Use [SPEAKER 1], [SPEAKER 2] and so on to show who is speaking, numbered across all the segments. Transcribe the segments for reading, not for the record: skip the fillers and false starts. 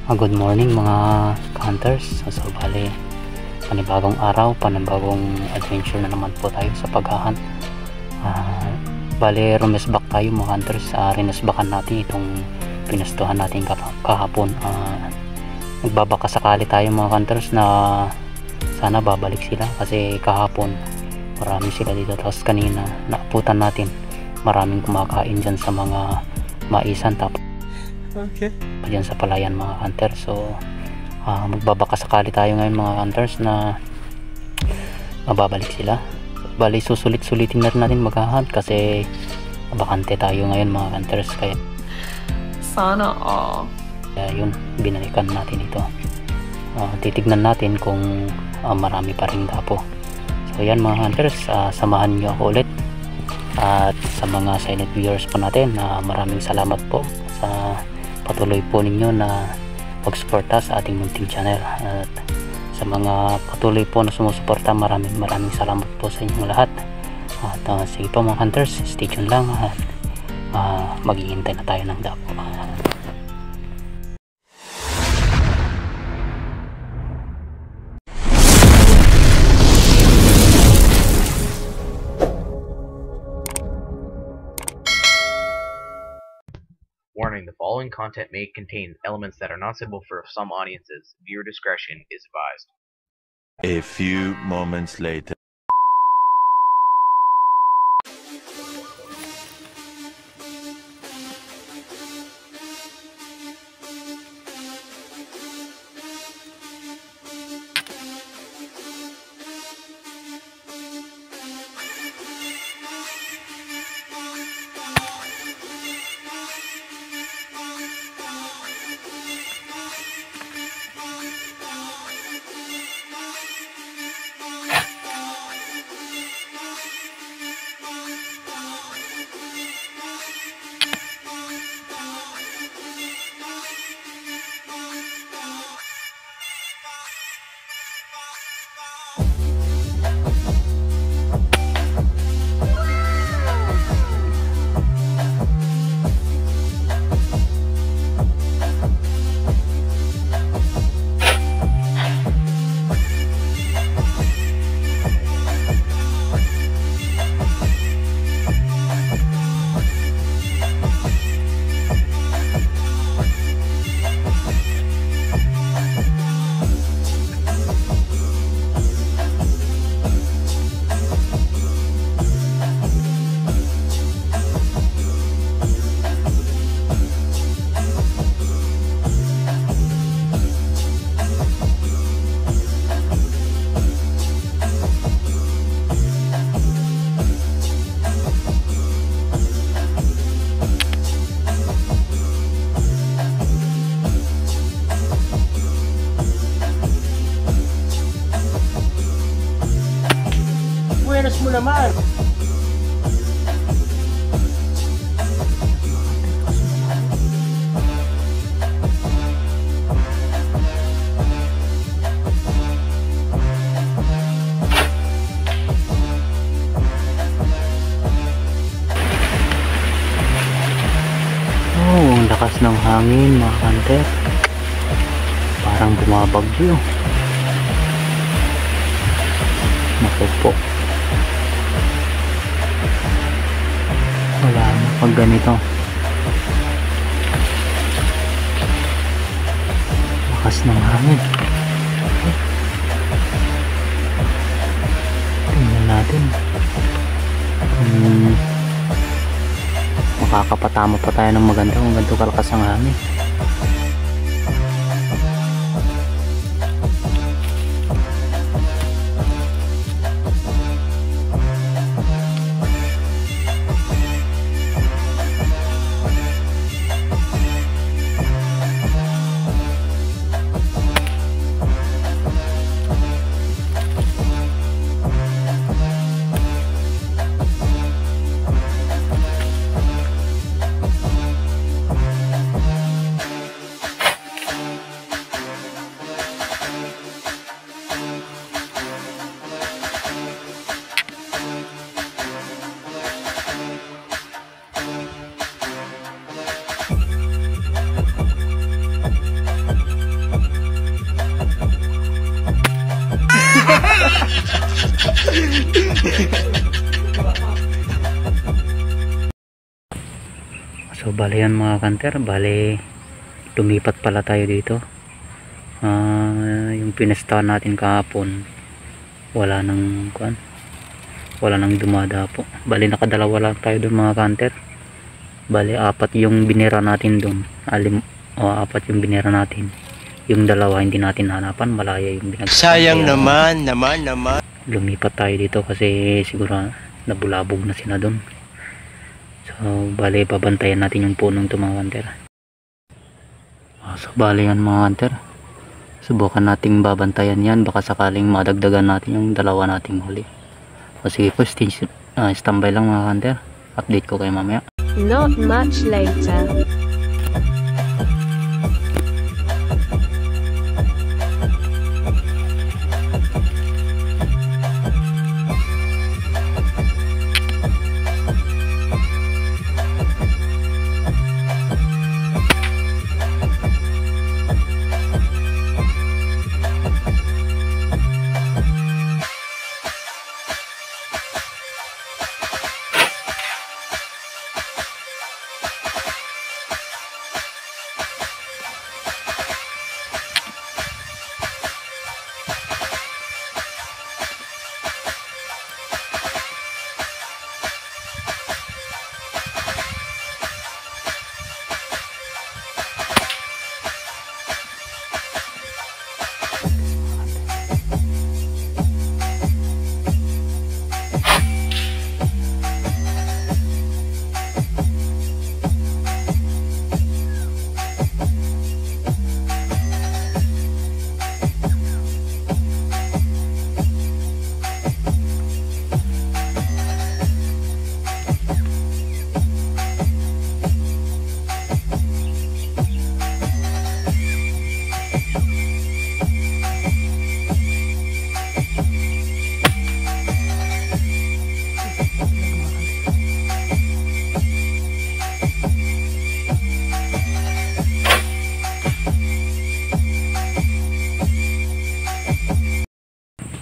[SPEAKER 1] Good morning mga hunters. So bali, panibagong araw, panibagong adventure na naman po tayo sa paghahunt. Bali, rumesbak tayo mga hunters. Rinesbakan natin itong pinustuhan natin kahapon. Nagbabaka sakali tayo mga hunters na sana babalik sila, kasi kahapon marami sila dito. Tapos kanina naaputan natin, maraming kumakain dyan sa mga maisan, tapos dyan sa palayan mga hunter. So magbabaka sakali tayo ngayon mga hunters na mababalik sila. Bali, susulit-sulitin na rin natin maghahunt kasi bakante tayo ngayon mga hunters, kaya
[SPEAKER 2] sana
[SPEAKER 1] yun, binalikan natin ito. Titignan natin kung marami pa rin dapo. So yan mga hunters, samahan nyo ako ulit. At sa mga silent viewers po natin, maraming salamat po sa patuloy po ninyo na pagsuporta sa ating munting channel. At sa mga patuloy po na sumusuporta, maraming salamat po sa inyong lahat. At sige po mga hunters, stay tuned lang at maghihintay na tayo ng dapo.
[SPEAKER 3] Warning: the following content may contain elements that are not suitable for some audiences. Viewer discretion is advised.
[SPEAKER 4] A few moments later.
[SPEAKER 5] Buenas mo naman.
[SPEAKER 1] Ang lakas ng hangin mga hunter, parang bumabagyo. Naku po, wala na pag ganito. Lakas ng hangin. Tingnan natin, makakapatama pa tayo ng maganda kung ganito kalakas ang hangin. So bale yan mga kanter, bale lumipat pala tayo dito. Yung pinestahan natin kahapon wala nang dumadapo. Bale nakadalawa lang tayo doon mga kanter. Bale apat yung binira natin doon. Apat yung binira natin. Yung dalawa hindi natin hanapan, malaya yung binagsakan.
[SPEAKER 5] Sayang naman.
[SPEAKER 1] Lumipat tayo dito kasi siguro nabulabog na sila doon. So bale babantayan natin yung punong to mga kanter. So bale yan mga kanter, subukan nating babantayan yan, baka sakaling madagdagan natin yung dalawa nating huli. So sige po, standby lang mga kanter, update ko kayo mamaya.
[SPEAKER 2] Not much later.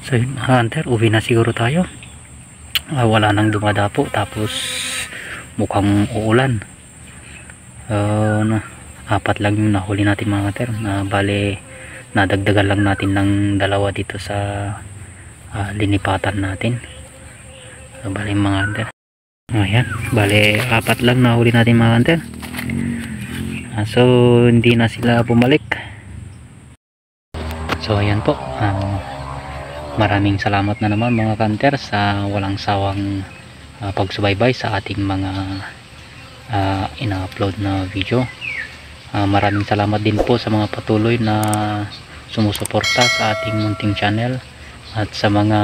[SPEAKER 1] So yun mga hunter, uwi na siguro tayo. Wala nang dumadapo, tapos mukhang uulan. Apat lang yung nahuli natin mga hunter, bale nadagdagan lang natin ng dalawa dito sa linipatan natin. So bale mga hunter, ayan, bale apat lang nahuli natin mga hunter. So hindi na sila bumalik. So ayan po, maraming salamat na naman mga kanter sa walang sawang pagsubaybay sa ating mga ina-upload na video. Maraming salamat din po sa mga patuloy na sumusuporta sa ating munting channel, at sa mga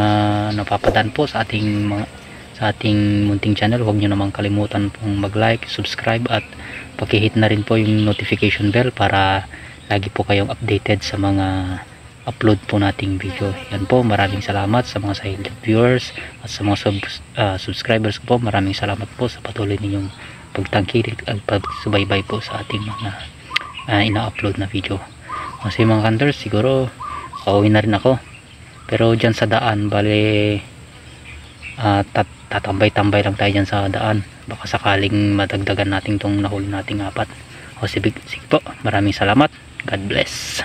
[SPEAKER 1] napapadaan po sa ating munting channel, huwag nyo namang kalimutan pong mag-like, subscribe, at pakihit na rin po yung notification bell para lagi po kayong updated sa mga upload po nating video. Yan po, maraming salamat sa mga silent viewers at sa mga subscribers ko po. Maraming salamat po sa patuloy ninyong pagtangkilik at pagsubaybay po sa ating mga ina-upload na video. Kasi mga hunters, siguro pauwi na rin ako, pero dyan sa daan, bale tatambay-tambay lang tayo dyan sa daan, baka sakaling madagdagan natin tong nahuli nating apat. Sige po, maraming salamat, God bless.